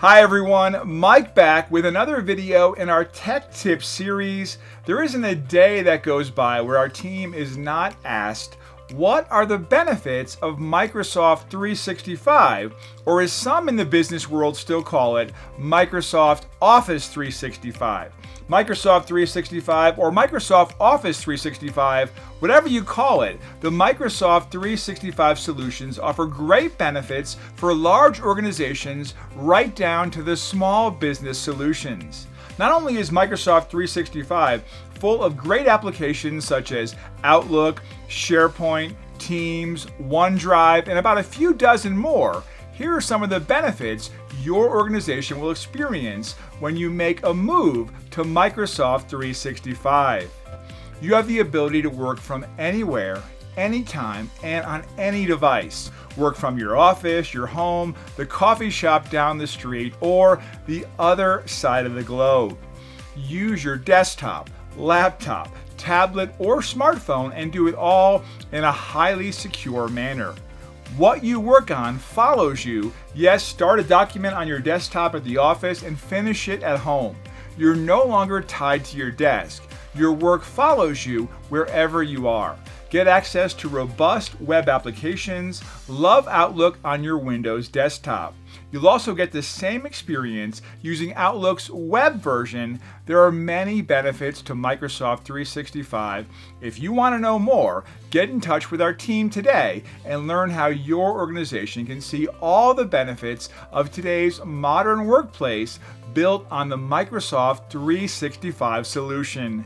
Hi everyone, Mike back with another video in our Tech Tips series. There isn't a day that goes by where our team is not asked, what are the benefits of Microsoft 365, or as some in the business world still call it, Microsoft Office 365. Microsoft 365 or Microsoft Office 365, whatever you call it, the Microsoft 365 solutions offer great benefits for large organizations right down to the small business solutions. Not only is Microsoft 365 full of great applications such as Outlook, SharePoint, Teams, OneDrive, and about a few dozen more, here are some of the benefits your organization will experience when you make a move to Microsoft 365. You have the ability to work from anywhere, anytime, and on any device. Work from your office, your home, the coffee shop down the street, or the other side of the globe. Use your desktop, laptop, tablet, or smartphone and do it all in a highly secure manner. What you work on follows you. Yes, start a document on your desktop at the office and finish it at home. You're no longer tied to your desk. Your work follows you wherever you are. Get access to robust web applications. Love Outlook on your Windows desktop. You'll also get the same experience using Outlook's web version. There are many benefits to Microsoft 365. If you want to know more, get in touch with our team today and learn how your organization can see all the benefits of today's modern workplace built on the Microsoft 365 solution.